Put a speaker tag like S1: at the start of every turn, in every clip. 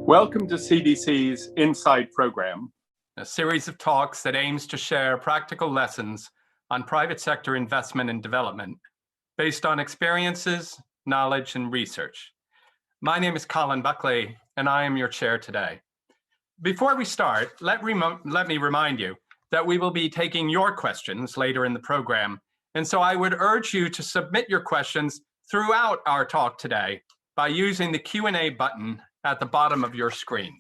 S1: Welcome to CDC's Insight program, a series of talks that aims to share practical lessons on private sector investment and development based on experiences, knowledge, and research. My name is Colin Buckley, and I am your chair today. Before we start, let me remind you that we will be taking your questions later in the program, and so I would urge you to submit your questions throughout our talk today by using the Q&A button at the bottom of your screen.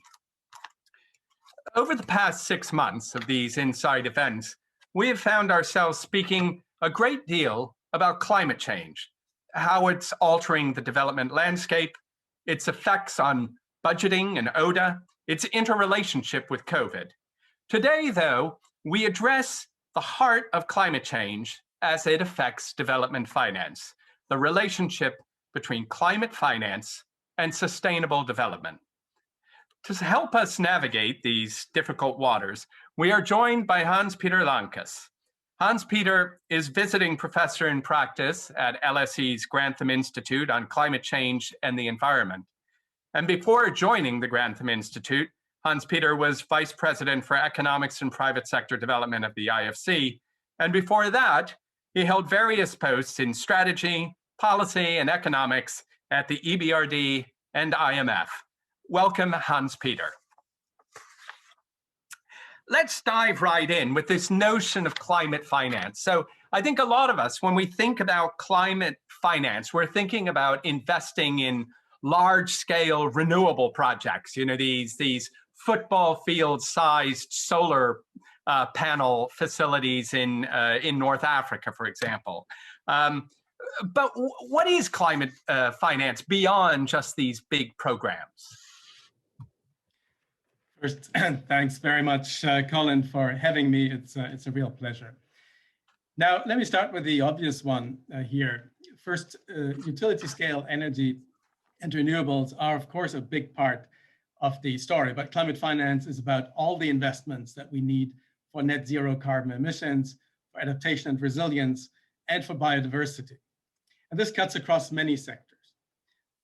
S1: Over the past 6 months of these Insight events, we have found ourselves speaking a great deal about climate change, how it's altering the development landscape, its effects on budgeting and ODA, its interrelationship with COVID. Today, though, we address the heart of climate change as it affects development finance, the relationship between climate finance and sustainable development. To help us navigate these difficult waters, we are joined by Hans-Peter Lankes. Hans-Peter is visiting professor in practice at LSE's Grantham Institute on Climate Change and the Environment. And before joining the Grantham Institute, Hans-Peter was vice president for economics and private sector development of the IFC. And before that, he held various posts in strategy, policy, and economics at the EBRD and IMF. Welcome, Hans-Peter. Let's dive right in with this notion of climate finance. So I think a lot of us, when we think about climate finance, we're thinking about investing in large-scale renewable projects, these football field-sized solar panel facilities in North Africa, for example. But what is climate finance beyond just these big programs?
S2: First, thanks very much, Colin, for having me. It's a real pleasure. Now, let me start with the obvious one here. First, utility scale energy and renewables are, of course, a big part of the story, but climate finance is about all the investments that we need for net zero carbon emissions, for adaptation and resilience, and for biodiversity. And this cuts across many sectors.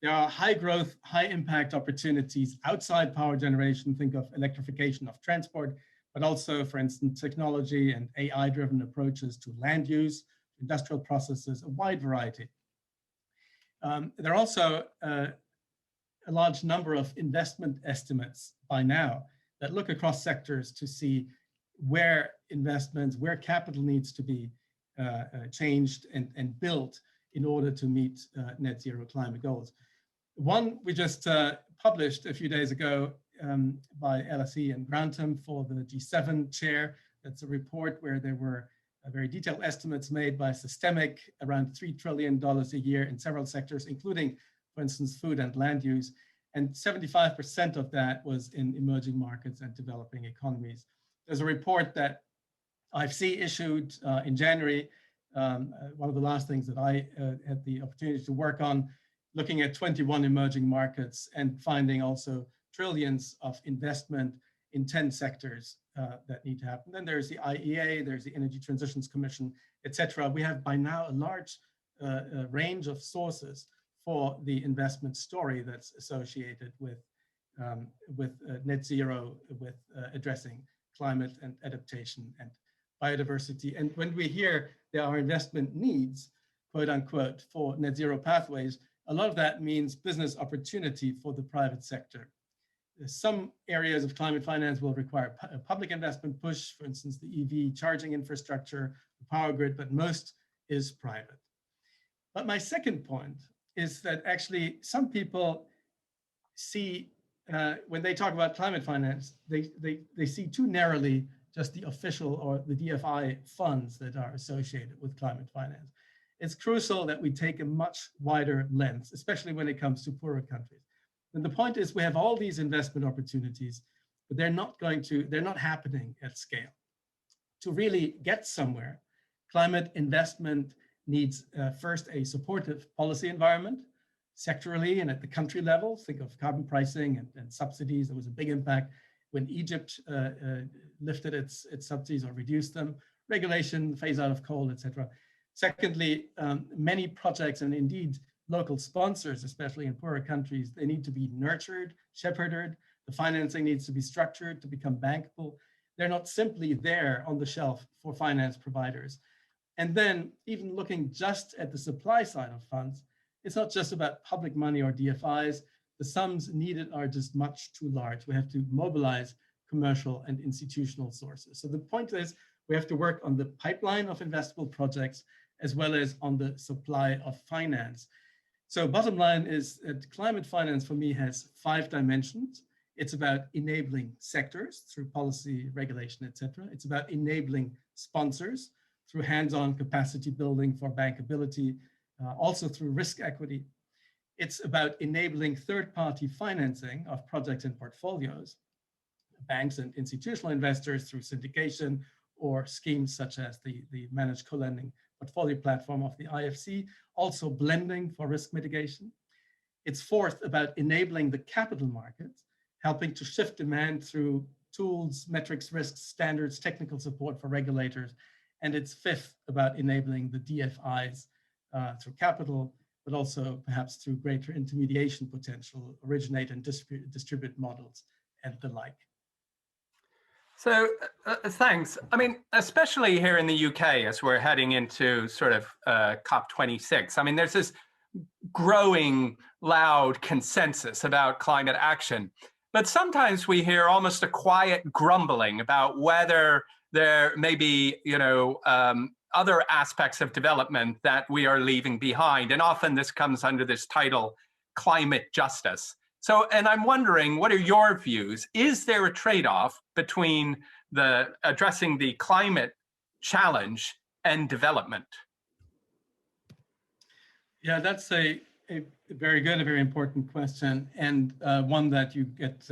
S2: There are high growth, high impact opportunities outside power generation. Think of electrification of transport, but also, for instance, technology and AI-driven approaches to land use, industrial processes, a wide variety. There are also a large number of investment estimates by now that look across sectors to see where investments, where capital needs to be changed and built in order to meet net zero climate goals. One we just published a few days ago by LSE and Grantham for the G7 chair. That's a report where there were very detailed estimates made by Systemic, around $3 trillion a year in several sectors, including, for instance, food and land use. And 75% of that was in emerging markets and developing economies. There's a report that IFC issued in January. One of the last things that I had the opportunity to work on, looking at 21 emerging markets and finding also trillions of investment in 10 sectors that need to happen. Then there's the IEA, there's the Energy Transitions Commission, etc. We have by now a large range of sources for the investment story that's associated with net zero, with addressing climate and adaptation and biodiversity. And when we hear there are investment needs, quote unquote, for net zero pathways, a lot of that means business opportunity for the private sector. Some areas of climate finance will require a public investment push, for instance, the EV charging infrastructure, the power grid, but most is private. But my second point is that actually some people see, when they talk about climate finance, they see too narrowly just the official or the DFI funds that are associated with climate finance. It's crucial that we take a much wider lens, especially when it comes to poorer countries. And the point is we have all these investment opportunities, but they're not happening at scale. To really get somewhere, climate investment needs first a supportive policy environment, sectorally and at the country level. Think of carbon pricing and subsidies. There was a big impact when Egypt lifted its subsidies or reduced them, regulation, phase out of coal, etc. Secondly, many projects and indeed local sponsors, especially in poorer countries, they need to be nurtured, shepherded. The financing needs to be structured to become bankable. They're not simply there on the shelf for finance providers. And then even looking just at the supply side of funds, it's not just about public money or DFIs. The sums needed are just much too large. We have to mobilize commercial and institutional sources. So the point is, we have to work on the pipeline of investable projects as well as on the supply of finance. So bottom line is that climate finance for me has 5 dimensions. It's about enabling sectors through policy, regulation, etc. It's about enabling sponsors through hands-on capacity building for bankability, also through risk equity. It's about enabling third-party financing of projects and portfolios, banks and institutional investors through syndication or schemes such as the managed co-lending portfolio platform of the IFC, also blending for risk mitigation. It's fourth about enabling the capital markets, helping to shift demand through tools, metrics, risks, standards, technical support for regulators. And it's fifth about enabling the DFIs through capital, but also perhaps through greater intermediation potential, originate and distribute models and the like.
S1: So thanks. I mean, especially here in the UK, as we're heading into sort of COP26, I mean, there's this growing loud consensus about climate action. But sometimes we hear almost a quiet grumbling about whether there may be, other aspects of development that we are leaving behind. And often this comes under this title, climate justice. So, and I'm wondering, what are your views? Is there a trade-off between addressing the climate challenge and development?
S2: Yeah, that's a very good, a very important question, and one that you get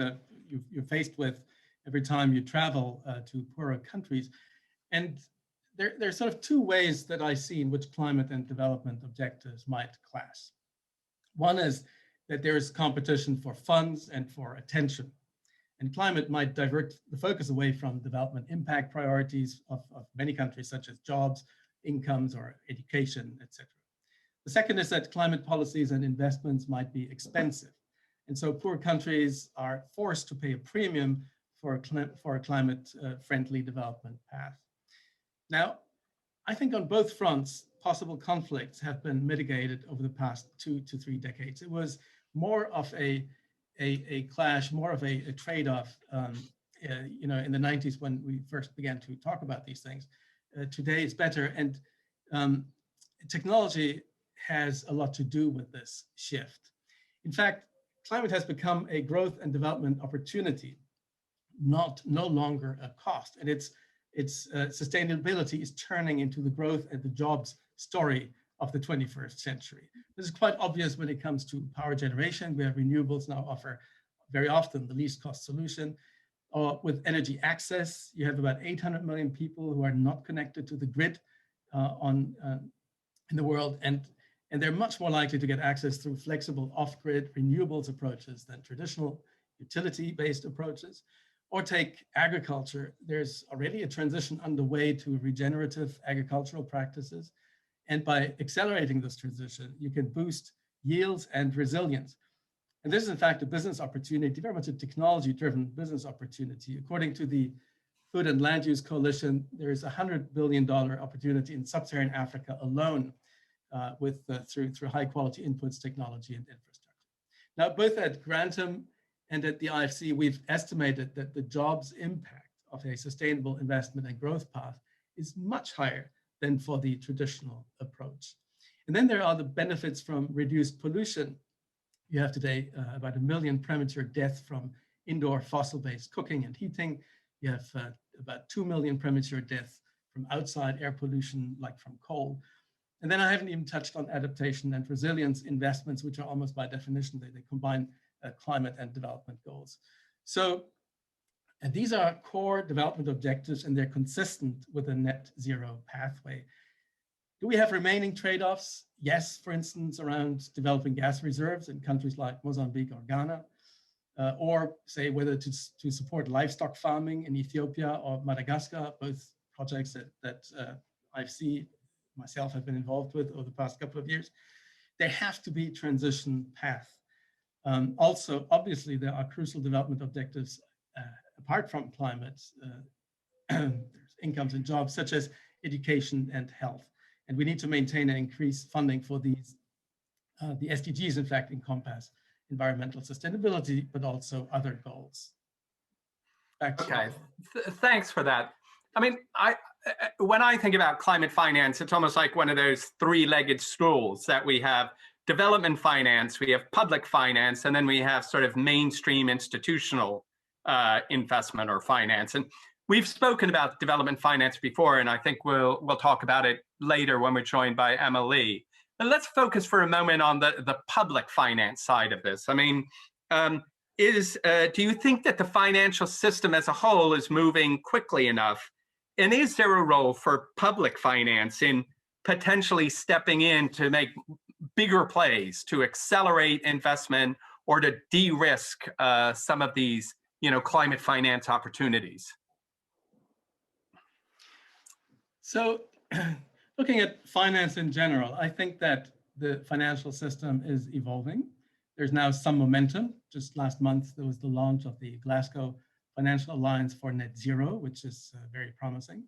S2: you're faced with every time you travel to poorer countries. And there's sort of 2 ways that I see in which climate and development objectives might clash. One is that there is competition for funds and for attention. And climate might divert the focus away from development impact priorities of many countries, such as jobs, incomes, or education, etc. The second is that climate policies and investments might be expensive. And so poor countries are forced to pay a premium for a climate-friendly development path. Now, I think on both fronts, possible conflicts have been mitigated over the past 2 to 3 decades. It was more of a clash, more of a trade-off, in the 90s when we first began to talk about these things. Today it's better, and technology has a lot to do with this shift. In fact, climate has become a growth and development opportunity, no longer a cost, and its sustainability is turning into the growth and the jobs story of the 21st century. This is quite obvious when it comes to power generation, where renewables now offer very often the least cost solution. Or with energy access, you have about 800 million people who are not connected to the grid in the world, and they're much more likely to get access through flexible off-grid renewables approaches than traditional utility-based approaches. Or take agriculture. There's already a transition underway to regenerative agricultural practices. And by accelerating this transition, you can boost yields and resilience. And this is in fact a business opportunity, very much a technology-driven business opportunity. According to the Food and Land Use Coalition, there is a $100 billion opportunity in sub-Saharan Africa alone through high-quality inputs, technology, and infrastructure. Now, both at Grantham and at the IFC, we've estimated that the jobs impact of a sustainable investment and growth path is much higher than for the traditional approach. And then there are the benefits from reduced pollution. You have today about 1 million premature deaths from indoor fossil-based cooking and heating. You have about 2 million premature deaths from outside air pollution, like from coal. And then I haven't even touched on adaptation and resilience investments, which are almost by definition, they combine climate and development goals. So, and these are core development objectives, and they're consistent with a net zero pathway. Do we have remaining trade-offs? Yes, for instance, around developing gas reserves in countries like Mozambique or Ghana, or say whether to support livestock farming in Ethiopia or Madagascar, both projects that IFC myself have been involved with over the past couple of years. There have to be transition paths. Also, obviously, there are crucial development objectives apart from climate. There's incomes and jobs such as education and health. And we need to maintain and increase funding for these. The SDGs, in fact, encompass environmental sustainability, but also other goals.
S1: Okay, thanks for that. I mean, when I think about climate finance, it's almost like one of those three-legged stools that we have: development finance, we have public finance, and then we have sort of mainstream institutional investment or finance. And we've spoken about development finance before, and I think we'll talk about it later when we're joined by Emily. But let's focus for a moment on the public finance side of this. I mean, do you think that the financial system as a whole is moving quickly enough? And is there a role for public finance in potentially stepping in to make bigger plays, to accelerate investment, or to de-risk some of these, climate finance opportunities?
S2: So, looking at finance in general, I think that the financial system is evolving. There's now some momentum. Just last month, there was the launch of the Glasgow Financial Alliance for Net Zero, which is very promising.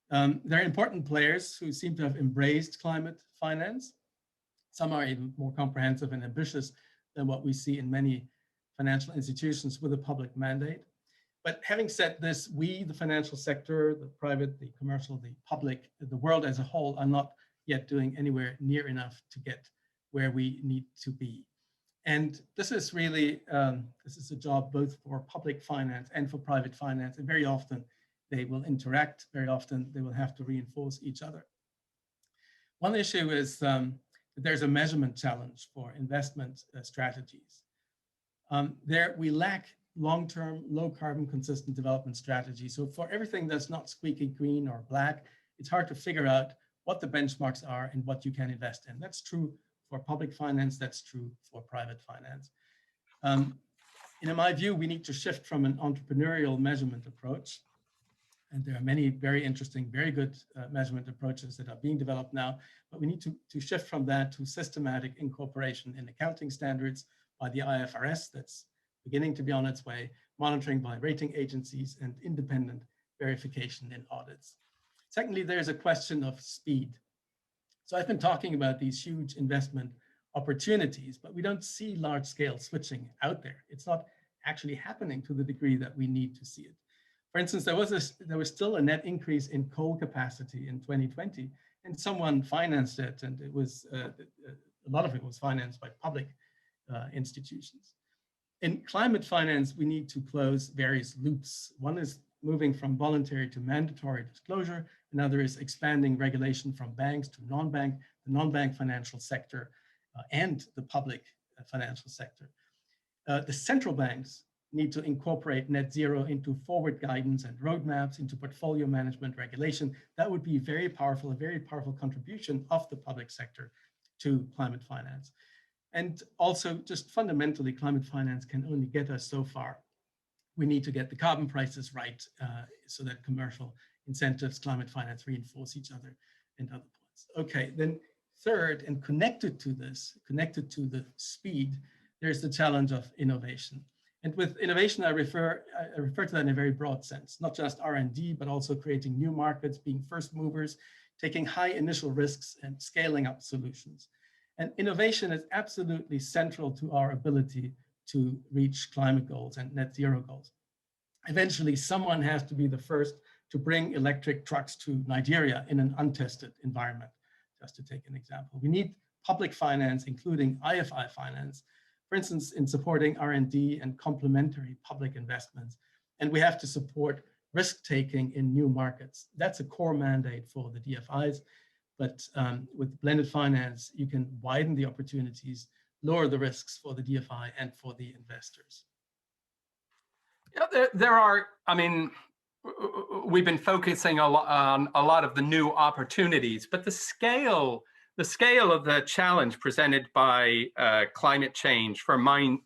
S2: There are important players who seem to have embraced climate finance. Some are even more comprehensive and ambitious than what we see in many financial institutions with a public mandate. But having said this, we, the financial sector, the private, the commercial, the public, the world as a whole, are not yet doing anywhere near enough to get where we need to be. And this is really, this is a job both for public finance and for private finance. And very often they will interact, very often they will have to reinforce each other. One issue is that there's a measurement challenge for investment strategies. There we lack long-term, low-carbon, consistent development strategy. So for everything that's not squeaky green or black, it's hard to figure out what the benchmarks are and what you can invest in. That's true for public finance, that's true for private finance. In my view, we need to shift from an entrepreneurial measurement approach. And there are many very interesting, very good measurement approaches that are being developed now, but we need to shift from that to systematic incorporation in accounting standards by the IFRS, that's beginning to be on its way, monitoring by rating agencies, and independent verification in audits. Secondly, there's a question of speed. So I've been talking about these huge investment opportunities, but we don't see large-scale switching out there. It's not actually happening to the degree that we need to see it. For instance, there was still a net increase in coal capacity in 2020, and someone financed it, and it was a lot of it was financed by public institutions. In climate finance, we need to close various loops. One is moving from voluntary to mandatory disclosure. Another is expanding regulation from banks to non-bank, the non-bank financial sector, and the public financial sector. The central banks need to incorporate net zero into forward guidance and roadmaps, into portfolio management regulation. That would be very powerful, a very powerful contribution of the public sector to climate finance. And also, just fundamentally, climate finance can only get us so far. We need to get the carbon prices right so that commercial incentives, climate finance reinforce each other and other points. Okay, then third, and connected to this, connected to the speed, there's the challenge of innovation. And with innovation, I refer to that in a very broad sense, not just R&D, but also creating new markets, being first movers, taking high initial risks and scaling up solutions. And innovation is absolutely central to our ability to reach climate goals and net zero goals. Eventually, someone has to be the first to bring electric trucks to Nigeria in an untested environment, just to take an example. We need public finance, including IFI finance, for instance, in supporting R&D and complementary public investments. And we have to support risk-taking in new markets. That's a core mandate for the DFIs. But with blended finance, you can widen the opportunities, lower the risks for the DFI and for the investors.
S1: Yeah, there are, I mean, we've been focusing on a lot of the new opportunities, but the scale of the challenge presented by climate change for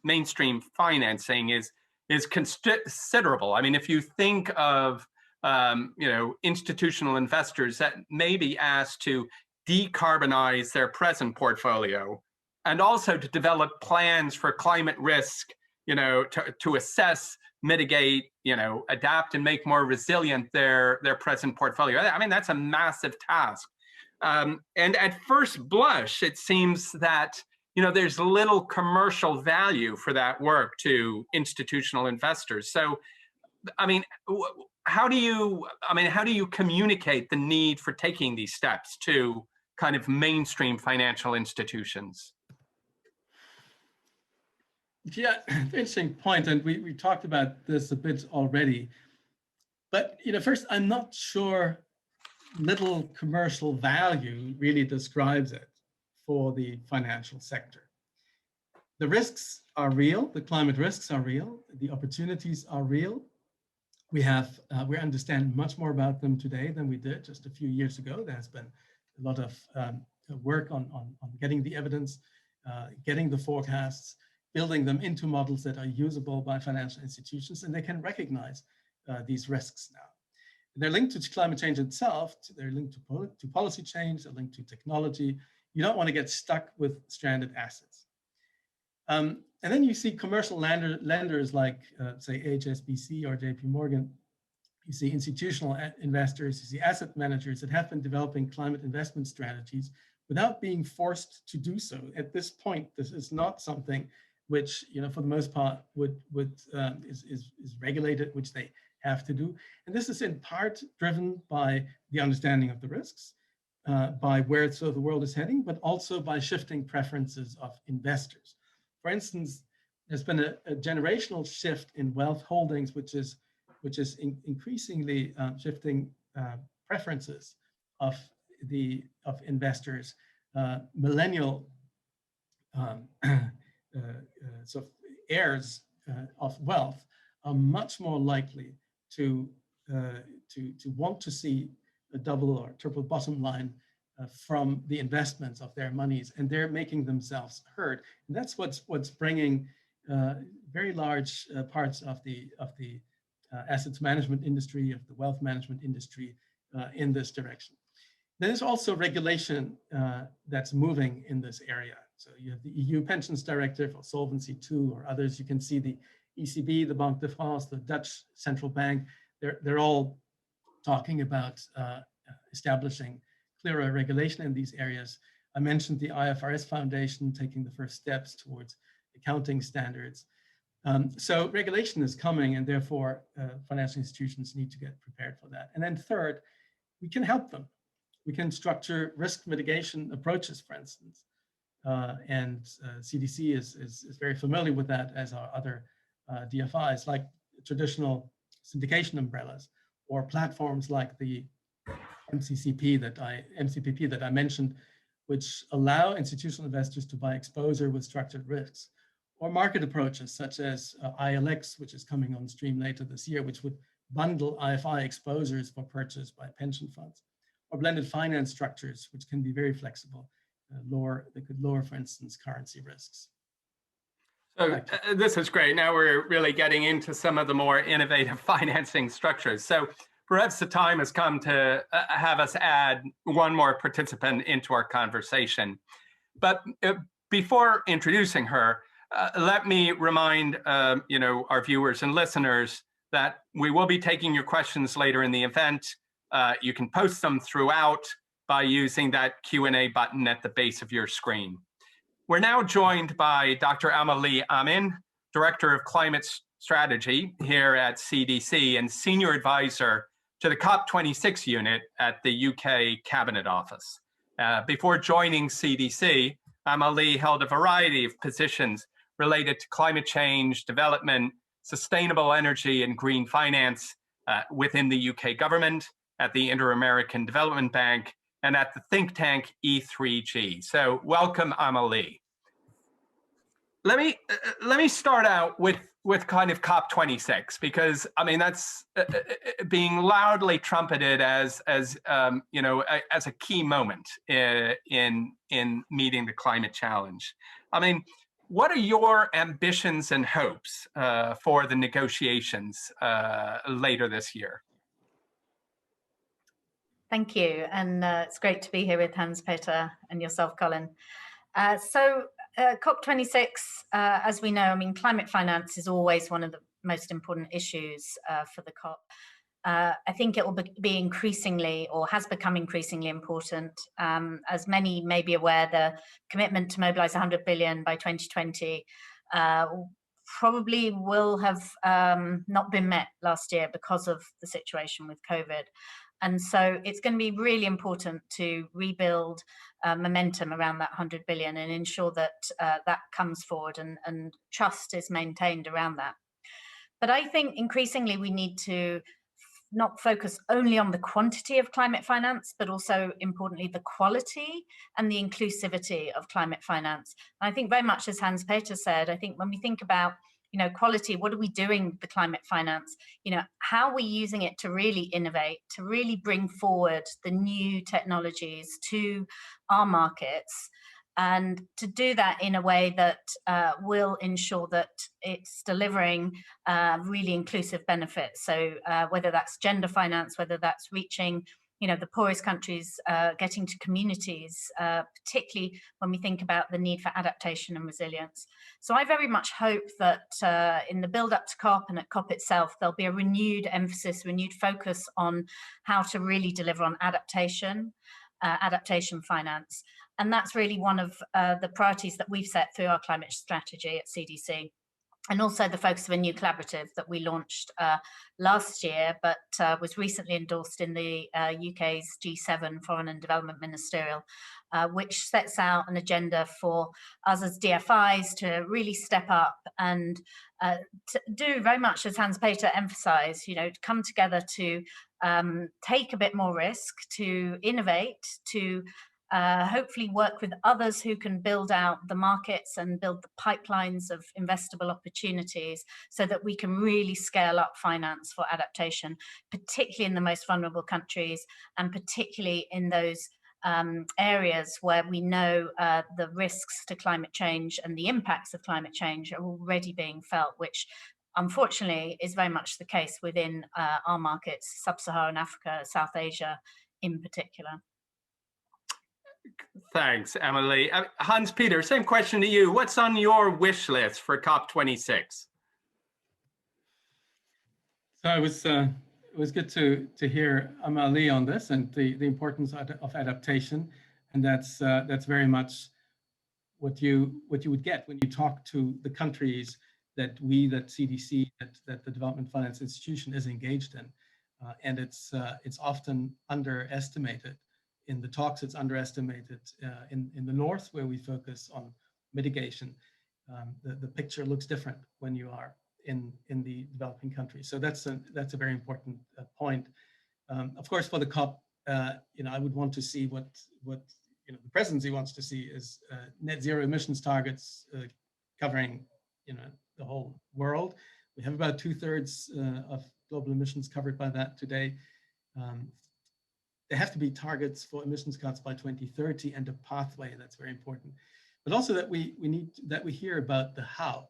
S1: mainstream financing is considerable. I mean, if you think of institutional investors that may be asked to decarbonize their present portfolio, and also to develop plans for climate risk, to assess, mitigate, adapt and make more resilient their present portfolio. I mean, that's a massive task. And at first blush, it seems that, there's little commercial value for that work to institutional investors. So, I mean, how do you communicate the need for taking these steps to kind of mainstream financial institutions?
S2: Yeah, interesting point, and we talked about this a bit already. But first, I'm not sure little commercial value really describes it for the financial sector. The risks are real, the climate risks are real, the opportunities are real. We understand much more about them today than we did just a few years ago. There has been a lot of work on getting the evidence, getting the forecasts, building them into models that are usable by financial institutions, and they can recognize these risks now. They're linked to climate change itself, they're linked to policy change, they're linked to technology. You don't want to get stuck with stranded assets. And then you see commercial lenders like, say, HSBC or JP Morgan. You see institutional investors, you see asset managers that have been developing climate investment strategies without being forced to do so. At this point, this is not something which, for the most part, is regulated, which they have to do. And this is in part driven by the understanding of the risks, by where the world is heading, but also by shifting preferences of investors. For instance, there's been a generational shift in wealth holdings, which is increasingly shifting preferences of investors. Millennial sort of heirs of wealth are much more likely to want to see a double or triple bottom line from the investments of their monies, and they're making themselves heard. And that's what's bringing very large parts of the assets management industry, of the wealth management industry in this direction. There's also regulation that's moving in this area. So you have the EU Pensions Directive or Solvency II or others. You can see the ECB, the Banque de France, the Dutch Central Bank. They're all talking about establishing clearer regulation in these areas. I mentioned the IFRS Foundation taking the first steps towards accounting standards. So regulation is coming, and therefore financial institutions need to get prepared for that. And then third, we can help them. We can structure risk mitigation approaches, for instance. And CDC is very familiar with that, as are other DFIs, like traditional syndication umbrellas or platforms like the MCPP that I mentioned, which allow institutional investors to buy exposure with structured risks, or market approaches such as ILX, which is coming on stream later this year, which would bundle IFI exposures for purchase by pension funds, or blended finance structures, which can be very flexible. They could lower, for instance, currency risks.
S1: So this is great. Now we're really getting into some of the more innovative financing structures. So perhaps the time has come to have us add one more participant into our conversation. But before introducing her, let me remind our viewers and listeners that we will be taking your questions later in the event. You can post them throughout by using that Q&A button at the base of your screen. We're now joined by Dr. Amalie Amin, Director of Climate Strategy here at CDC and Senior Advisor to the COP26 unit at the UK Cabinet Office. Before joining CDC, Amalie held a variety of positions related to climate change, development, sustainable energy, and green finance within the UK government, at the Inter-American Development Bank, and at the think tank E3G. So welcome, Amalie. Let me start out with kind of COP26, because I mean that's being loudly trumpeted as a key moment in meeting the climate challenge. I mean, what are your ambitions and hopes for the negotiations later this year?
S3: Thank you, and it's great to be here with Hans-Peter and yourself, Colin. So COP26, as we know, I mean, climate finance is always one of the most important issues for the COP. I think it will be increasingly, or has become increasingly important. As many may be aware, the commitment to mobilize 100 billion by 2020 probably will have not been met last year because of the situation with COVID. And so it's going to be really important to rebuild momentum around that 100 billion and ensure that that comes forward and trust is maintained around that. But I think increasingly we need to not focus only on the quantity of climate finance, but also importantly, the quality and the inclusivity of climate finance. And I think very much as Hans-Peter said, I think when we think about quality, what are we doing with the climate finance? How are we using it to really innovate, to really bring forward the new technologies to our markets, and to do that in a way that will ensure that it's delivering really inclusive benefits. So whether that's gender finance, whether that's reaching the poorest countries, getting to communities, particularly when we think about the need for adaptation and resilience. So I very much hope that in the build up to COP and at COP itself, there'll be a renewed emphasis, renewed focus on how to really deliver on adaptation finance. And that's really one of the priorities that we've set through our climate strategy at CDC. And also the focus of a new collaborative that we launched last year, but was recently endorsed in the UK's G7 Foreign and Development Ministerial, which sets out an agenda for us as DFIs to really step up and to do very much as Hans-Peter emphasised, to come together to take a bit more risk, to innovate, to hopefully work with others who can build out the markets and build the pipelines of investable opportunities so that we can really scale up finance for adaptation, particularly in the most vulnerable countries and particularly in those areas where we know the risks to climate change and the impacts of climate change are already being felt, which unfortunately is very much the case within our markets, Sub-Saharan Africa, South Asia in particular.
S1: Thanks, Emily. Hans-Peter, same question to you. What's on your wish list for COP26?
S2: So it was good to hear Amelie on this and the importance of adaptation, and that's very much what you would get when you talk to the countries that CDC, that the Development Finance Institution is engaged in, and it's often underestimated. In the talks, it's underestimated. In the North, where we focus on mitigation, the picture looks different when you are in the developing countries. So that's a very important point. Of course, for the COP, I would want to see what the presidency wants to see is net zero emissions targets covering the whole world. We have about 2/3 of global emissions covered by that today. There have to be targets for emissions cuts by 2030 and a pathway. That's very important. But also that we hear about the how.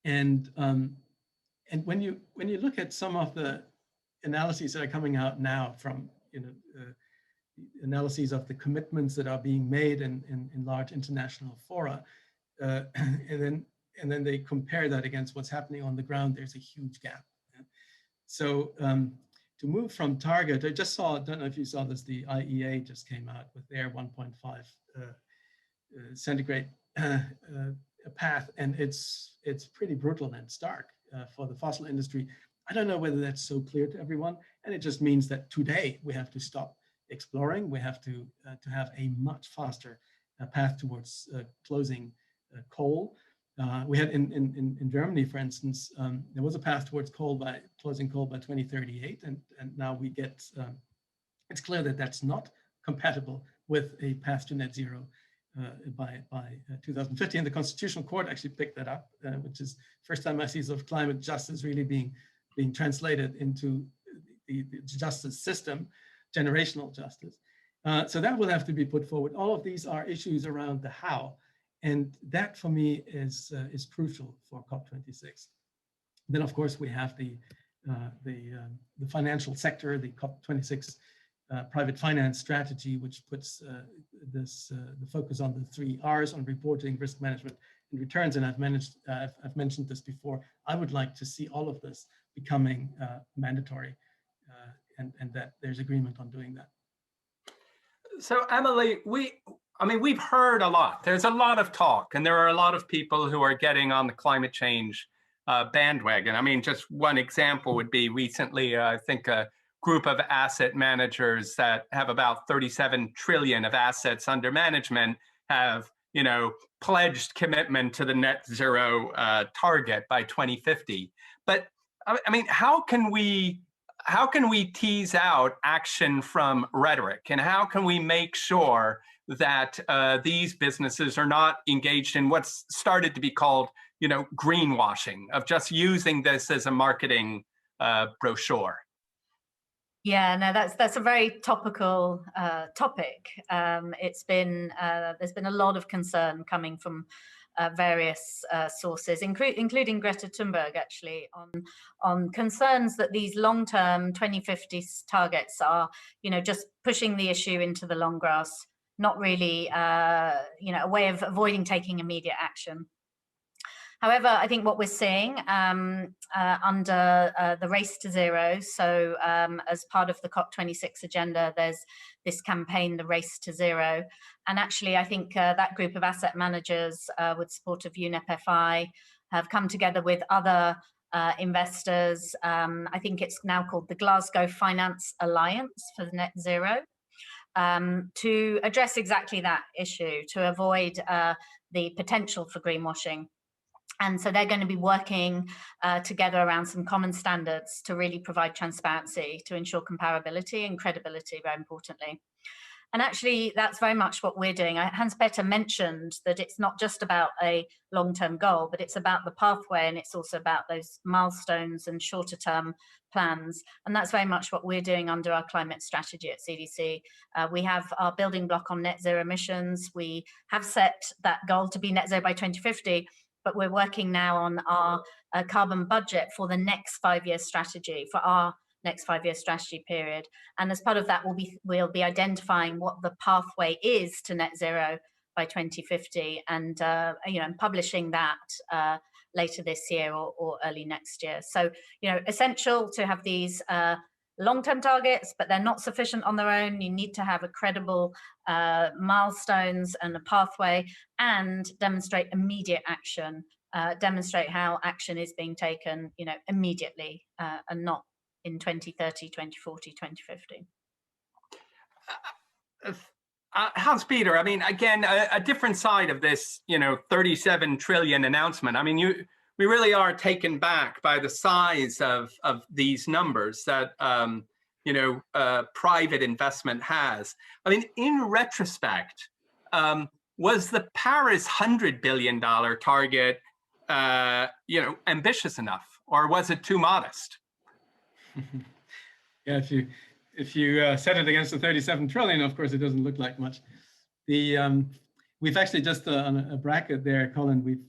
S2: And when you look at some of the analyses that are coming out now from analyses of the commitments that are being made in large international fora, and then they compare that against what's happening on the ground, there's a huge gap. So to move from target, I don't know if you saw this, the IEA just came out with their 1.5 centigrade path, and it's pretty brutal and stark for the fossil industry. I don't know whether that's so clear to everyone, and it just means that today we have to stop exploring. We have to have a much faster path towards closing coal. We had in Germany, for instance, there was a path towards closing coal by 2038, and now we get, it's clear that that's not compatible with a path to net zero by 2050. And the Constitutional Court actually picked that up, which is first time I see sort of climate justice really being translated into the justice system, generational justice. So that will have to be put forward. All of these are issues around the how. And that, for me, is crucial for COP26. Then, of course, we have the financial sector. The COP26 private finance strategy, which puts the focus on the 3 R's, on reporting, risk management, and returns. And I've mentioned this before. I would like to see all of this becoming mandatory, and that there's agreement on doing that.
S1: So Emily, we've heard a lot. There's a lot of talk, and there are a lot of people who are getting on the climate change bandwagon. I mean, just one example would be recently, I think a group of asset managers that have about 37 trillion of assets under management have, pledged commitment to the net zero target by 2050. But I mean, how can we tease out action from rhetoric, and how can we make sure that these businesses are not engaged in what's started to be called, greenwashing, of just using this as a marketing brochure?
S3: Yeah, no, that's a very topical topic. There's been a lot of concern coming from various sources, including Greta Thunberg, actually, on concerns that these long-term 2050 targets are, just pushing the issue into the long grass, not really, a way of avoiding taking immediate action. However, I think what we're seeing under the race to zero, so as part of the COP26 agenda, there's this campaign, the race to zero. And actually, I think that group of asset managers with support of UNEP FI have come together with other investors. I think it's now called the Glasgow Finance Alliance for Net Zero, to address exactly that issue, to avoid the potential for greenwashing. And so they're going to be working together around some common standards to really provide transparency, to ensure comparability and credibility, very importantly. And actually, that's very much what we're doing. Hans-Peter mentioned that it's not just about a long-term goal, but it's about the pathway, and it's also about those milestones and shorter-term plans. And that's very much what we're doing under our climate strategy at CDC. We have our building block on net zero emissions. We have set that goal to be net zero by 2050, but we're working now on our carbon budget for the next 5-year strategy, for our next 5-year strategy period. And as part of that, we'll be identifying what the pathway is to net zero by 2050, and publishing that later this year or early next year. So, essential to have these long-term targets, but they're not sufficient on their own. You need to have a credible milestones and a pathway, and demonstrate immediate action, demonstrate how action is being taken, immediately, and not in 2030, 2040, 2050.
S1: Hans-Peter, I mean, again, a different side of this, 37 trillion announcement. I mean, we really are taken back by the size of these numbers that, private investment has. I mean, in retrospect, was the Paris $100 billion target, ambitious enough, or was it too modest?
S2: Yeah, if you set it against the 37 trillion, of course, it doesn't look like much. We've actually just on a bracket there, Colin, we've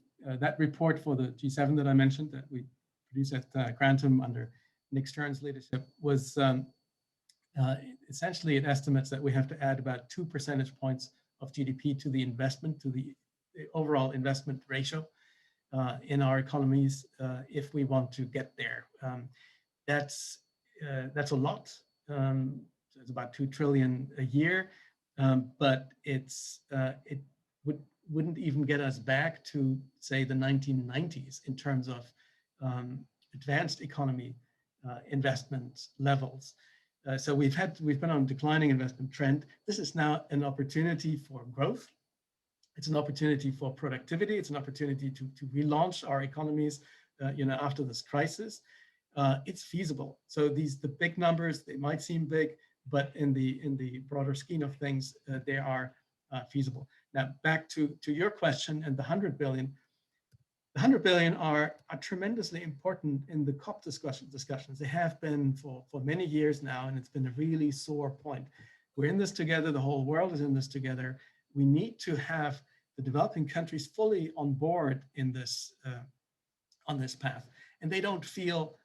S2: that report for the G7 that I mentioned that we produced at Grantham under Nick Stern's leadership was essentially, it estimates that we have to add about 2 percentage points of GDP to the investment, to the overall investment ratio in our economies if we want to get there. That's a lot. It's about 2 trillion a year, but it wouldn't even get us back to, say, the 1990s in terms of advanced economy investment levels. So we've been on a declining investment trend. This is now an opportunity for growth. It's an opportunity for productivity. It's an opportunity to relaunch our economies, after this crisis. It's feasible. So the big numbers, they might seem big, but in the broader scheme of things, they are feasible. Now, back to your question and the 100 billion. The 100 billion are tremendously important in the COP discussions. They have been for many years now, and it's been a really sore point. We're in this together. The whole world is in this together. We need to have the developing countries fully on board in this on this path, and they don't feel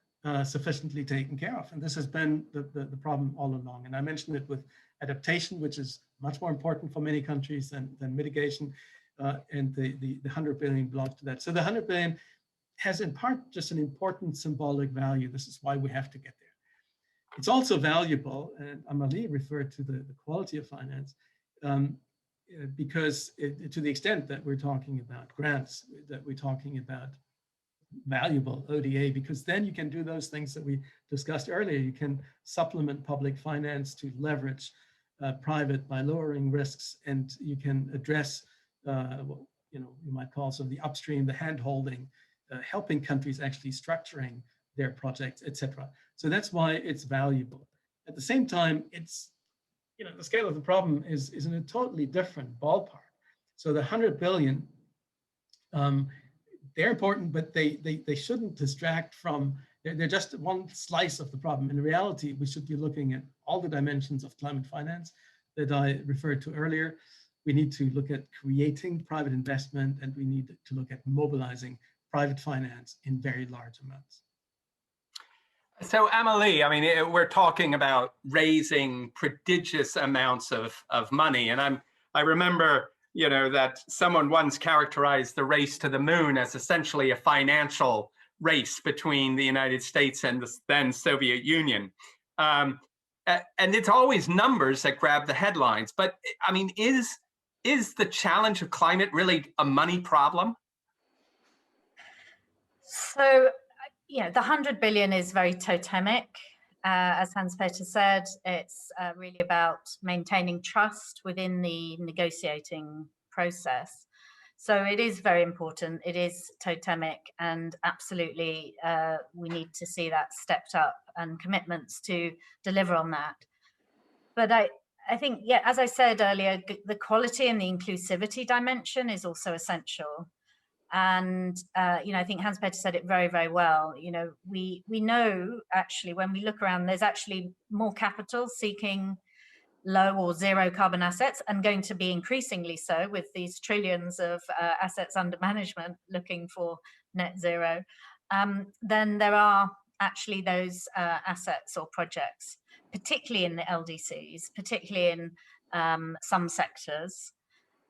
S2: sufficiently taken care of. And this has been the problem all along. And I mentioned it with adaptation, which is much more important for many countries than mitigation, and the 100 billion block to that. So the 100 billion has in part just an important symbolic value. This is why we have to get there. It's also valuable, and Amalie referred to the quality of finance, because to the extent that we're talking about grants, that we're talking about valuable ODA, because then you can do those things that we discussed earlier. You can supplement public finance to leverage private by lowering risks, and you can address what you might call sort of the upstream, the hand-holding, helping countries actually structuring their projects, etc. So that's why it's valuable. At the same time, it's the scale of the problem is in a totally different ballpark. So the 100 billion, they're important, but they shouldn't distract from, they're just one slice of the problem. In reality, we should be looking at all the dimensions of climate finance that I referred to earlier. We need to look at creating private investment, and we need to look at mobilizing private finance in very large amounts.
S1: So Amalie, I mean, we're talking about raising prodigious amounts of money. And I remember, that someone once characterized the race to the moon as essentially a financial race between the United States and the then Soviet Union. And it's always numbers that grab the headlines. But I mean, is the challenge of climate really a money problem?
S3: So, the 100 billion is very totemic. As Hans-Peter said, it's really about maintaining trust within the negotiating process. So it is very important. It is totemic, and absolutely we need to see that stepped up and commitments to deliver on that. But I think, as I said earlier, the quality and the inclusivity dimension is also essential. And, I think Hans-Peter said it very, very well. We know actually when we look around, there's actually more capital seeking low or zero carbon assets, and going to be increasingly so with these trillions of assets under management looking for net zero. Then there are actually those assets or projects, particularly in the LDCs, particularly in some sectors.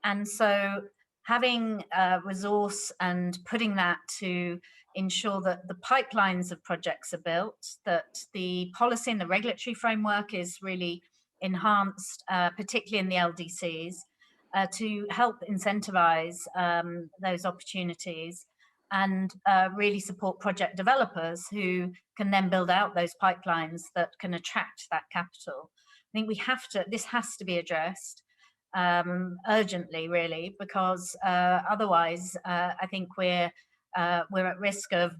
S3: And so having resource and putting that to ensure that the pipelines of projects are built, that the policy and the regulatory framework is really enhanced, particularly in the LDCs, to help incentivize those opportunities and really support project developers who can then build out those pipelines that can attract that capital. I think this has to be addressed urgently, really, because otherwise I think we're at risk of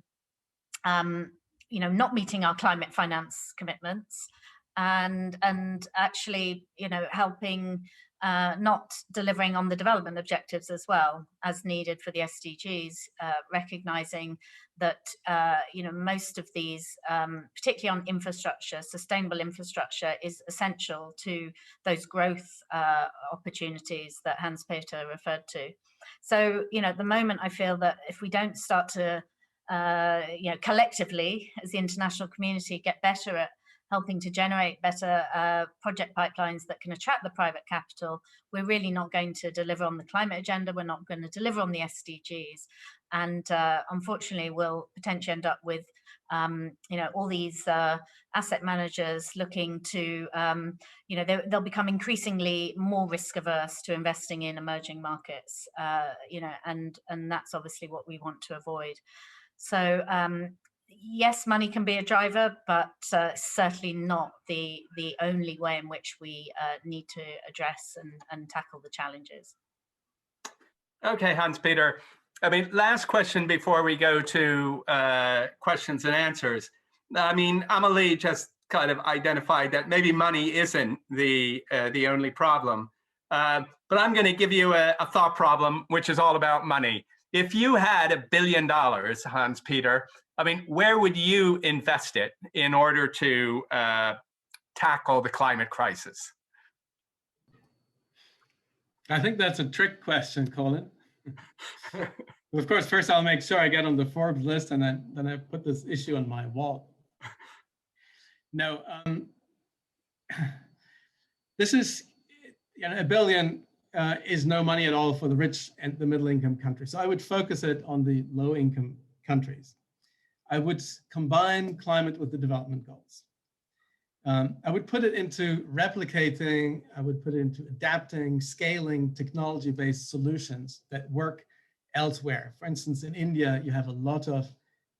S3: not meeting our climate finance commitments, and actually helping not delivering on the development objectives as well as needed for the SDGs, recognizing that most of these, particularly on infrastructure, sustainable infrastructure, is essential to those growth opportunities that Hans-Peter referred to. So at the moment I feel that if we don't start to collectively as the international community get better at helping to generate better project pipelines that can attract the private capital, we're really not going to deliver on the climate agenda. We're not going to deliver on the SDGs. And unfortunately, we'll potentially end up with, all these asset managers looking to, they'll become increasingly more risk averse to investing in emerging markets, and that's obviously what we want to avoid. So, yes, money can be a driver, but certainly not the only way in which we need to address and tackle the challenges.
S1: Okay, Hans-Peter. I mean, last question before we go to questions and answers. I mean, Amalie just kind of identified that maybe money isn't the only problem. But I'm going to give you a thought problem, which is all about money. If you had $1 billion, Hans-Peter, I mean, where would you invest it in order to tackle the climate crisis?
S2: I think that's a trick question, Colin. Of course, first I'll make sure I get on the Forbes list, and then I put this issue on my wall. No, this is, $1 billion is no money at all for the rich and the middle income countries. So I would focus it on the low income countries. I would combine climate with the development goals. I would put it into replicating, I would put it into adapting, scaling technology-based solutions that work elsewhere. For instance, in India, you have a lot of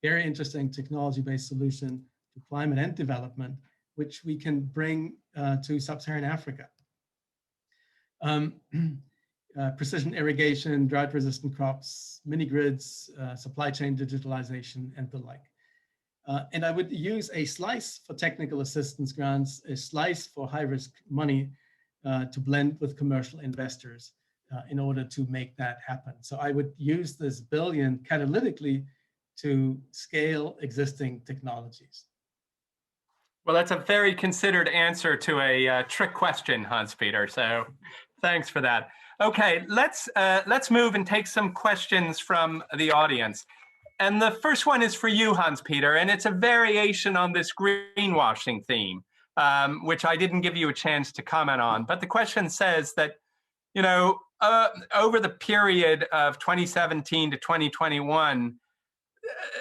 S2: very interesting technology-based solution to climate and development, which we can bring to sub-Saharan Africa. Precision irrigation, drought-resistant crops, mini-grids, supply chain digitalization, and the like. And I would use a slice for technical assistance grants, a slice for high-risk money to blend with commercial investors in order to make that happen. So I would use this billion catalytically to scale existing technologies.
S1: Well, that's a very considered answer to a trick question, Hans-Peter. So thanks for that. Okay, let's move and take some questions from the audience. And the first one is for you, Hans-Peter, and it's a variation on this greenwashing theme, which I didn't give you a chance to comment on. But the question says that, you know, over the period of 2017 to 2021,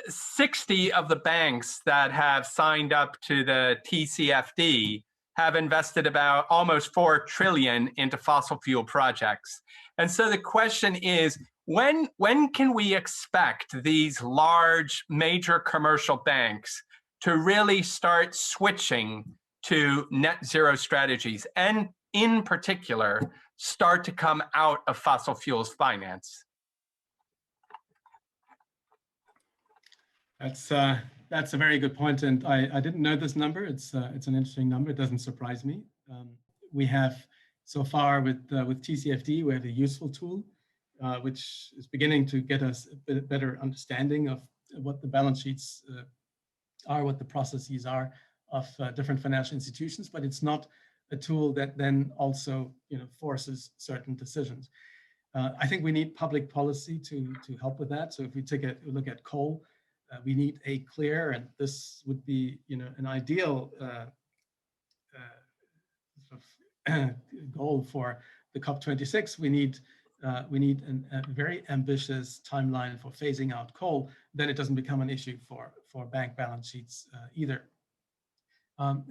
S1: 60 of the banks that have signed up to the TCFD have invested about almost 4 trillion into fossil fuel projects. And so the question is, when can we expect these large major commercial banks to really start switching to net zero strategies, and in particular, start to come out of fossil fuels finance?
S2: That's a very good point, and I didn't know this number. It's an interesting number. It doesn't surprise me. We have so far with TCFD, we have a useful tool, which is beginning to get us a bit better understanding of what the balance sheets are, what the processes are of different financial institutions. But it's not a tool that then also, you know, forces certain decisions. I think we need public policy to help with that. So if we take a look at coal, we need a clear, and this would be, you know, an ideal sort of goal for the COP26. We need a very ambitious timeline for phasing out coal. Then it doesn't become an issue for bank balance sheets either.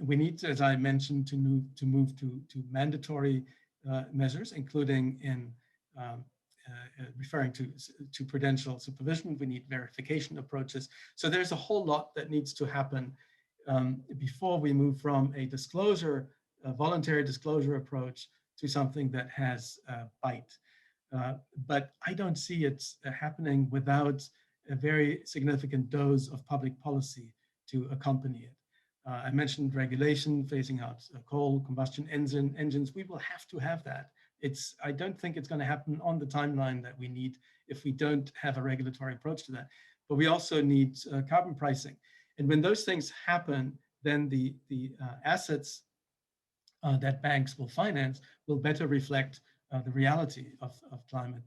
S2: We need to, as I mentioned, to move to mandatory measures, including in referring to prudential supervision. We need verification approaches. So there's a whole lot that needs to happen before we move from a voluntary disclosure approach to something that has bite. But I don't see it happening without a very significant dose of public policy to accompany it. I mentioned regulation, phasing out coal, combustion engines. We will have to have that. I don't think it's going to happen on the timeline that we need if we don't have a regulatory approach to that. But we also need carbon pricing. And when those things happen, then the assets that banks will finance will better reflect the reality of climate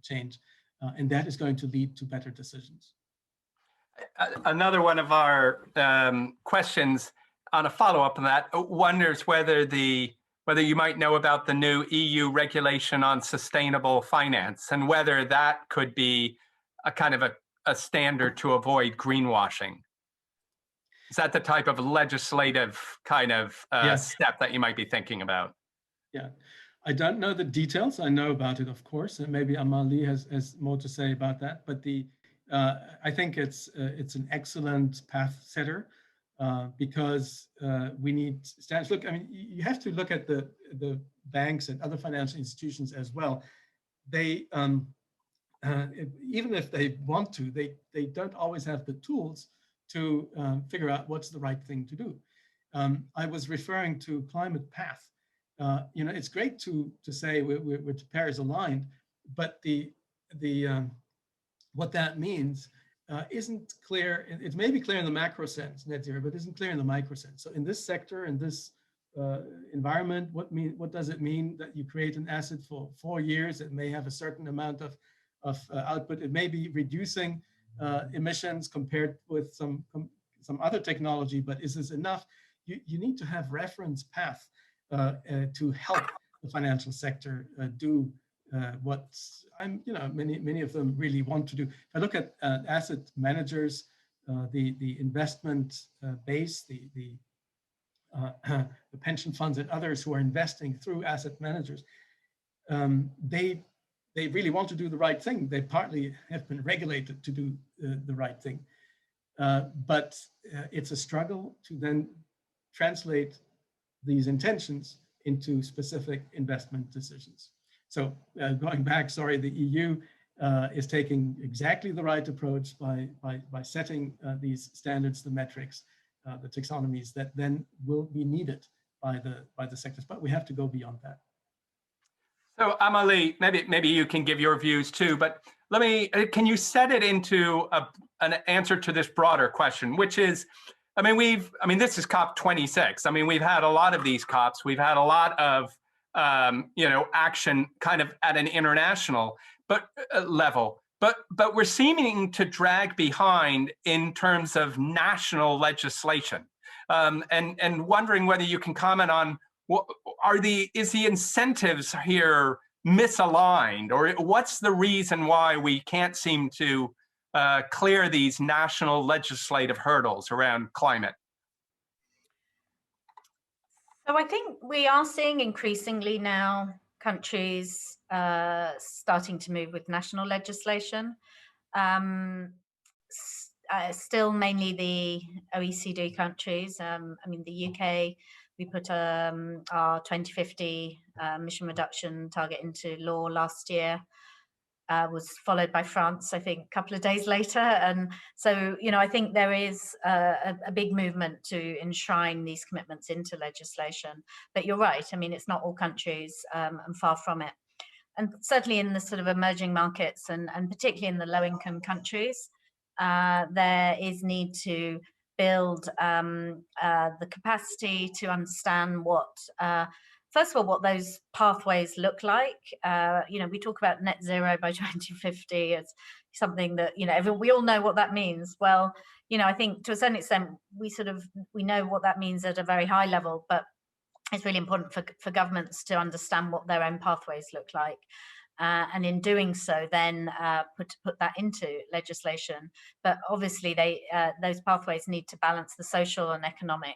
S2: change. And that is going to lead to better decisions.
S1: Another one of our questions on a follow-up on that wonders whether you might know about the new EU regulation on sustainable finance, and whether that could be a kind of a standard to avoid greenwashing. Is that the type of legislative kind of step that you might be thinking about?
S2: Yeah, I don't know the details. I know about it, of course, and maybe Amalie has more to say about that. But I think it's an excellent path setter. Because we need standards. Look, I mean, you have to look at the banks and other financial institutions as well. They, even if they want to, they don't always have the tools to figure out what's the right thing to do. I was referring to climate path. You know, it's great to say we're Paris aligned, but what that means isn't clear. It may be clear in the macro sense, net zero, but isn't clear in the micro sense. So in this sector, in this environment, what does it mean that you create an asset for 4 years? It may have a certain amount of output. It may be reducing emissions compared with some other technology, but is this enough? You need to have reference path to help the financial sector do what many of them really want to do. If I look at asset managers, the investment base, the pension funds and others who are investing through asset managers, they really want to do the right thing. They partly have been regulated to do the right thing. But it's a struggle to then translate these intentions into specific investment decisions. So going back, sorry, the EU is taking exactly the right approach by setting these standards, the metrics, the taxonomies that then will be needed by the sectors, but we have to go beyond that.
S1: So Amalie, maybe you can give your views too, but can you set it into an answer to this broader question, which is, this is COP26. We've had a lot of these COPs. We've had a lot of, action kind of at an international level, but we're seeming to drag behind in terms of national legislation, and wondering whether you can comment on is the incentives here misaligned, or what's the reason why we can't seem to clear these national legislative hurdles around climate?
S3: So I think we are seeing increasingly now countries starting to move with national legislation. Still mainly the OECD countries. The UK, we put our 2050 emission reduction target into law last year, was followed by France, I think, a couple of days later. And so, I think there is a big movement to enshrine these commitments into legislation. But you're right, it's not all countries, and far from it. And certainly in the sort of emerging markets, and particularly in the low-income countries, there is need to build the capacity to understand first of all, what those pathways look like. We talk about net zero by 2050 as something that, we all know what that means. Well, I think to a certain extent, we know what that means at a very high level, but it's really important for governments to understand what their own pathways look like. And in doing so, then put that into legislation. But obviously, those pathways need to balance the social and economic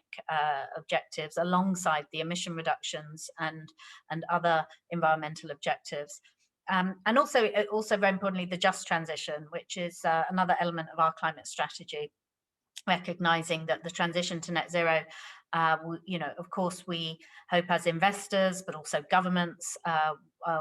S3: objectives alongside the emission reductions and other environmental objectives. And also very importantly, the just transition, which is another element of our climate strategy, recognizing that the transition to net zero, of course, we hope as investors, but also governments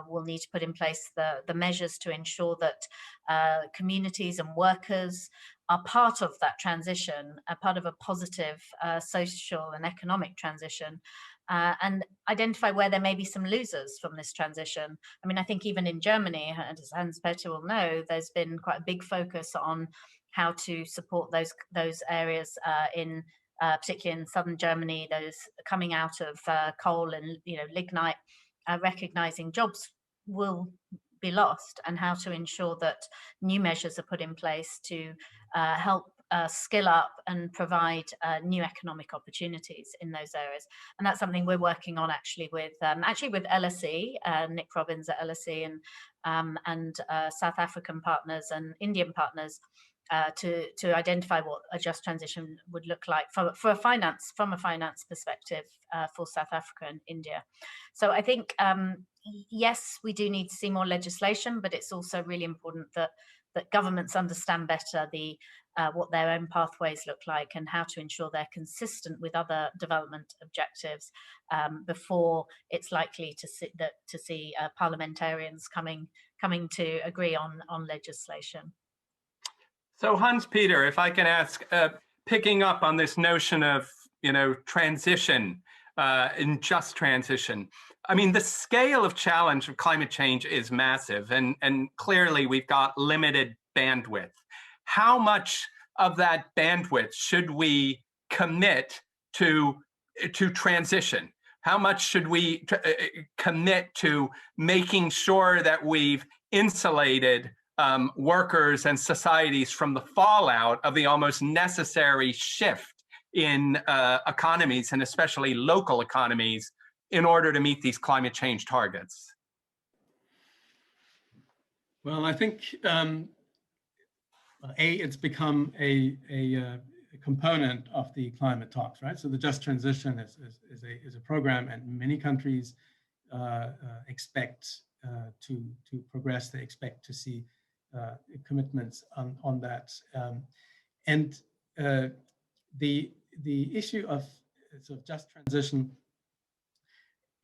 S3: will need to put in place the measures to ensure that communities and workers are part of that transition, a part of a positive social and economic transition, and identify where there may be some losers from this transition. I think even in Germany, as Hans-Peter will know, there's been quite a big focus on how to support those areas particularly in southern Germany, those coming out of coal and lignite, recognizing jobs will be lost, and how to ensure that new measures are put in place to help skill up and provide new economic opportunities in those areas. And that's something we're working on actually with LSE, Nick Robbins at LSE, and South African partners and Indian partners, to identify what a just transition would look like from a finance perspective for South Africa and India. So I think, yes, we do need to see more legislation, but it's also really important that governments understand better what their own pathways look like and how to ensure they're consistent with other development objectives before it's likely to see parliamentarians coming to agree on legislation.
S1: So Hans-Peter, if I can ask, picking up on this notion of, transition, in just transition, the scale of challenge of climate change is massive, and clearly we've got limited bandwidth. How much of that bandwidth should we commit to transition? How much should we commit to making sure that we've insulated workers and societies from the fallout of the almost necessary shift in economies, and especially local economies, in order to meet these climate change targets?
S2: Well, I think it's become a component of the climate talks, right? So the Just Transition is a program, and many countries expect to progress. They expect to see commitments on that, and the issue of sort of just transition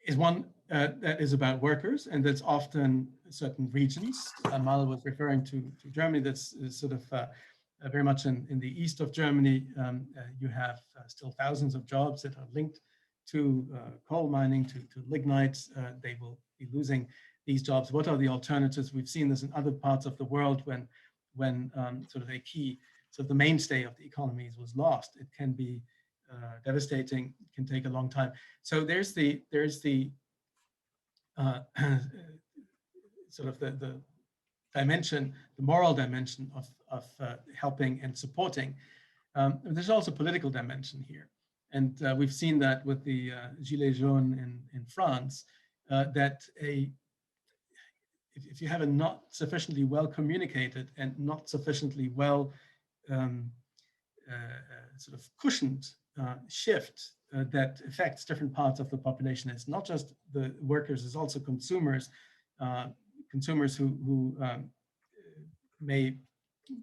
S2: is one that is about workers, and that's often certain regions. Mala was referring to Germany. That's sort of very much in the east of Germany. You have still thousands of jobs that are linked to coal mining, to lignite. They will be losing these jobs. What are the alternatives? We've seen this in other parts of the world when sort of a key, sort of the mainstay of the economies was lost. It can be devastating. It can take a long time. So there's the sort of the dimension, the moral dimension of helping and supporting. There's also a political dimension here. And we've seen that with the Gilets jaunes in France, that if you have a not sufficiently well communicated and not sufficiently well sort of cushioned shift that affects different parts of the population, it's not just the workers, it's also consumers, consumers who may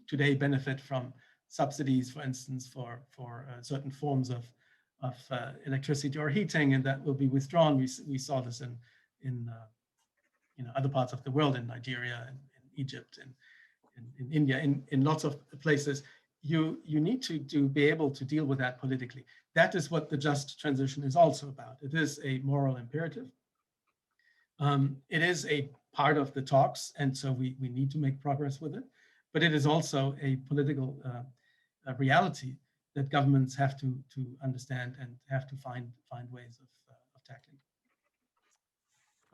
S2: today benefit from subsidies, for instance, for certain forms of electricity or heating, and that will be withdrawn. We saw this in other parts of the world, in Nigeria, and in Egypt, and in India, in lots of places. You need to be able to deal with that politically. That is what the just transition is also about. It is a moral imperative. It is a part of the talks, and so we need to make progress with it. But it is also a political reality that governments have to understand and have to find ways of tackling.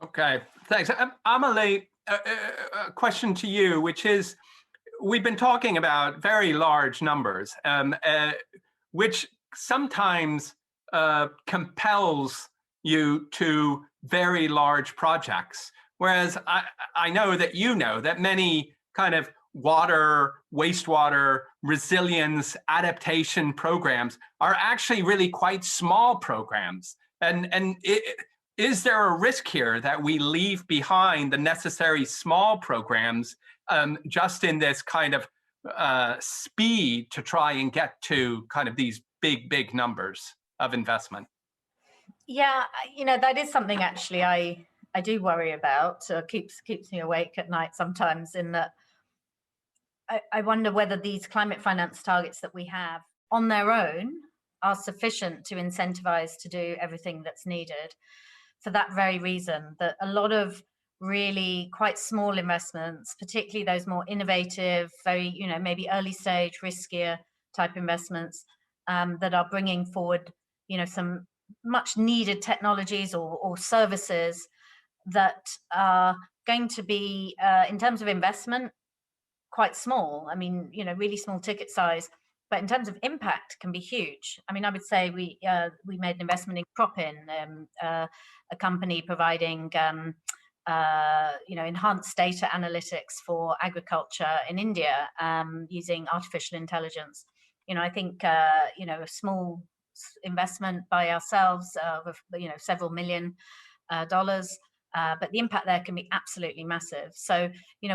S1: Okay, thanks. Amelie, a question to you, which is, we've been talking about very large numbers, which sometimes compels you to very large projects. Whereas I know that many kind of water, wastewater, resilience, adaptation programs are actually really quite small programs. Is there a risk here that we leave behind the necessary small programs just in this kind of speed to try and get to kind of these big numbers of investment?
S3: Yeah, that is something actually I do worry about. Keeps me awake at night sometimes, in that I wonder whether these climate finance targets that we have on their own are sufficient to incentivize to do everything that's needed, for that very reason, that a lot of really quite small investments, particularly those more innovative, very, maybe early stage, riskier type investments that are bringing forward, some much needed technologies or services that are going to be, in terms of investment, quite small. I mean, really small ticket size, but in terms of impact can be huge. I mean, I would say we made an investment in Cropin, a company providing enhanced data analytics for agriculture in India, using artificial intelligence. I think a small investment by ourselves of several $million, but the impact there can be absolutely massive. So,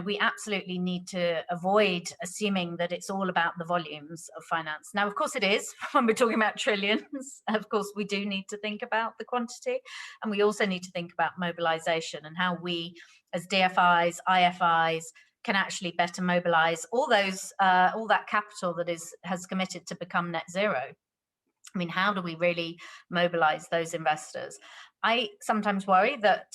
S3: we absolutely need to avoid assuming that it's all about the volumes of finance. Now, of course it is, when we're talking about trillions. Of course, we do need to think about the quantity, and we also need to think about mobilization and how we, as DFIs, IFIs, can actually better mobilize all that capital that has committed to become net zero. I mean, how do we really mobilize those investors? I sometimes worry that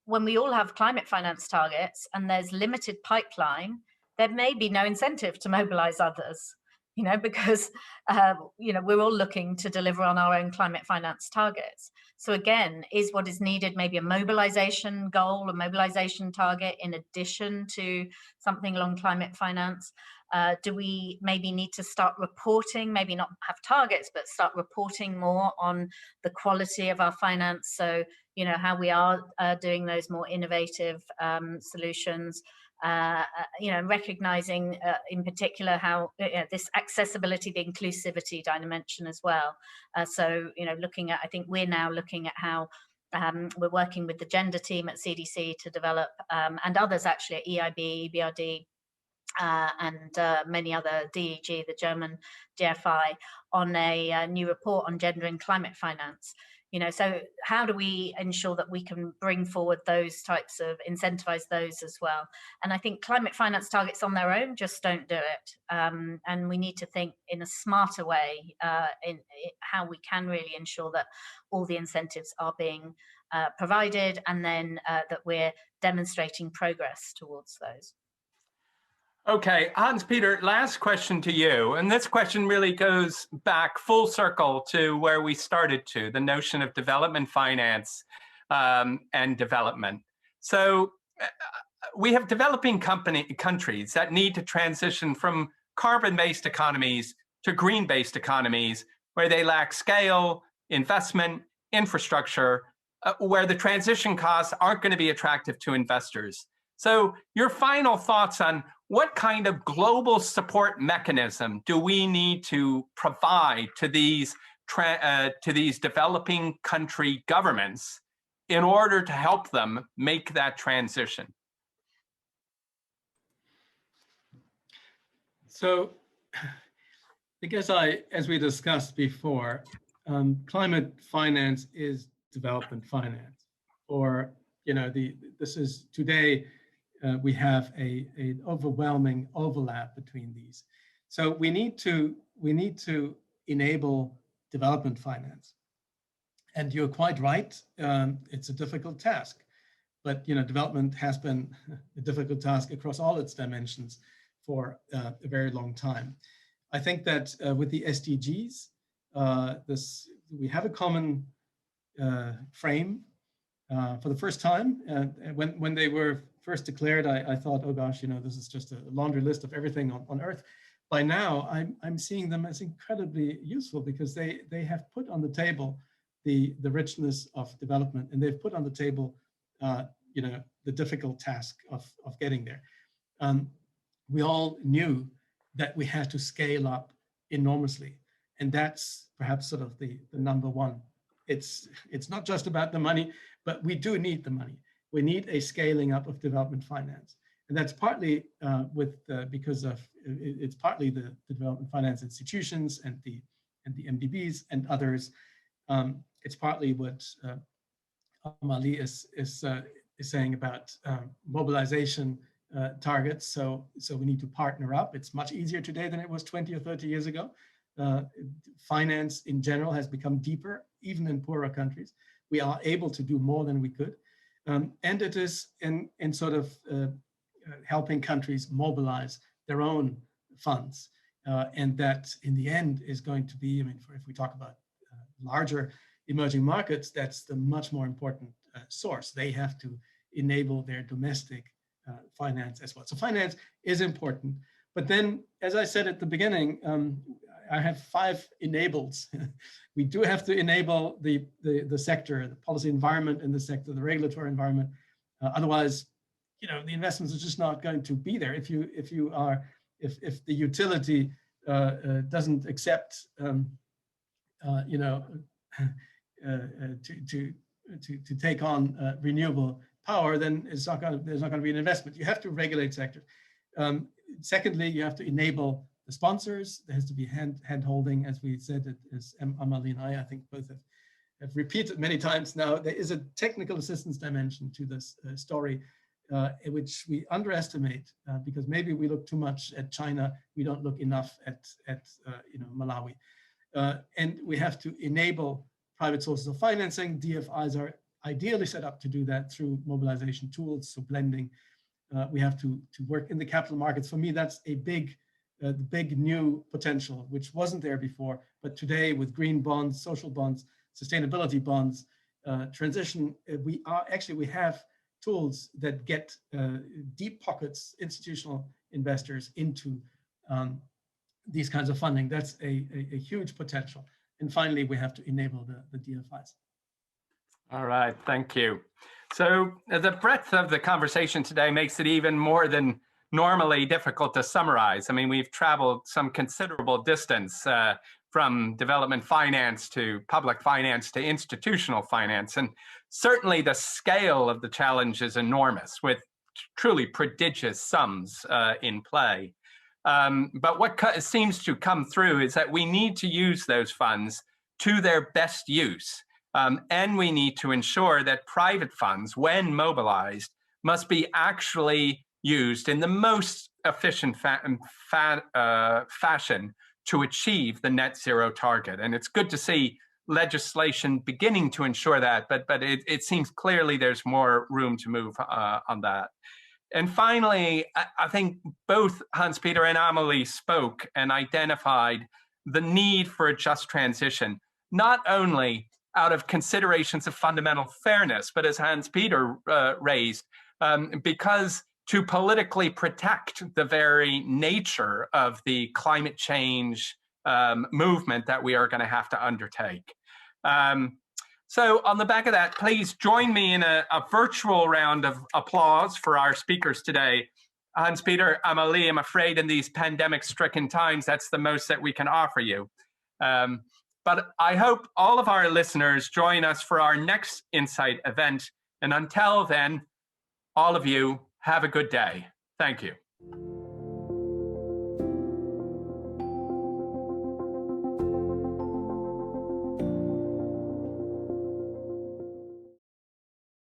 S3: when we all have climate finance targets and there's limited pipeline, there may be no incentive to mobilize others. because, we're all looking to deliver on our own climate finance targets. So again, is what is needed maybe a mobilization goal, a mobilization target in addition to something along climate finance? Do we maybe need to start reporting, maybe not have targets, but start reporting more on the quality of our finance? So, how we are doing those more innovative solutions. Recognizing in particular how this accessibility, the inclusivity dimension as well. So, looking at, I think we're now looking at how we're working with the gender team at CDC to develop, and others actually at EIB, EBRD, and many other, DEG, the German GFI, on a new report on gender and climate finance. So how do we ensure that we can bring forward those types of, incentivize those as well? And I think climate finance targets on their own just don't do it. And we need to think in a smarter way in how we can really ensure that all the incentives are being provided, and then that we're demonstrating progress towards those.
S1: Okay, Hans-Peter, last question to you. And this question really goes back full circle to where we started to, the notion of development finance and development. So we have developing countries that need to transition from carbon-based economies to green-based economies, where they lack scale, investment, infrastructure, where the transition costs aren't going to be attractive to investors. So your final thoughts on what kind of global support mechanism do we need to provide to these developing country governments in order to help them make that transition?
S2: So, because as we discussed before, climate finance is development finance, or this is today. We have an overwhelming overlap between these. So we need to enable development finance. And you're quite right, it's a difficult task. But development has been a difficult task across all its dimensions for a very long time. I think that with the SDGs, we have a common frame for the first time. When they were first declared, I thought, oh gosh, this is just a laundry list of everything on Earth. By now, I'm seeing them as incredibly useful, because they have put on the table the richness of development, and they've put on the table the difficult task of getting there. We all knew that we had to scale up enormously, and that's perhaps sort of the number one. It's not just about the money, but we do need the money. We need a scaling up of development finance, and that's partly because of it's partly the development finance institutions and the MDBs and others. It's partly what Amalie is saying about mobilization targets. So we need to partner up. It's much easier today than it was 20 or 30 years ago. Finance in general has become deeper, even in poorer countries. We are able to do more than we could. And it is in sort of helping countries mobilize their own funds. And that in the end is going to be, if we talk about larger emerging markets, that's the much more important source. They have to enable their domestic finance as well. So finance is important. But then, as I said at the beginning, I have 5 enables. We do have to enable the sector, the policy environment in the sector, the regulatory environment. Otherwise, the investments are just not going to be there. If the utility doesn't accept, to take on renewable power, then there's not going to be an investment. You have to regulate sectors. Secondly, you have to enable the sponsors. There has to be hand-holding, as we said, as Amalie and I think both have repeated many times now. There is a technical assistance dimension to this story, which we underestimate because maybe we look too much at China. We don't look enough at Malawi. And we have to enable private sources of financing. DFIs are ideally set up to do that through mobilization tools, so blending. We have to work in the capital markets. For me, that's a big the big new potential, which wasn't there before, but today with green bonds, social bonds, sustainability bonds, transition, we have tools that get deep pockets, institutional investors into these kinds of funding. That's a huge potential. And finally, we have to enable the DFIs.
S1: All right, thank you. So the breadth of the conversation today makes it even more than normally difficult to summarize. I mean, we've traveled some considerable distance from development finance to public finance to institutional finance. And certainly the scale of the challenge is enormous, with truly prodigious sums in play. But what seems to come through is that we need to use those funds to their best use. And we need to ensure that private funds, when mobilized, must be actually used in the most efficient fashion to achieve the net zero target. And it's good to see legislation beginning to ensure that, but it seems clearly there's more room to move on that. And finally, I think both Hans-Peter and Amelie spoke and identified the need for a just transition, not only out of considerations of fundamental fairness, but as Hans-Peter raised, because to politically protect the very nature of the climate change movement that we are going to have to undertake. So on the back of that, please join me in a virtual round of applause for our speakers today. Hans-Peter, Amelie, I'm afraid in these pandemic-stricken times, that's the most that we can offer you. But I hope all of our listeners join us for our next Insight event. And until then, all of you, have a good day. Thank you.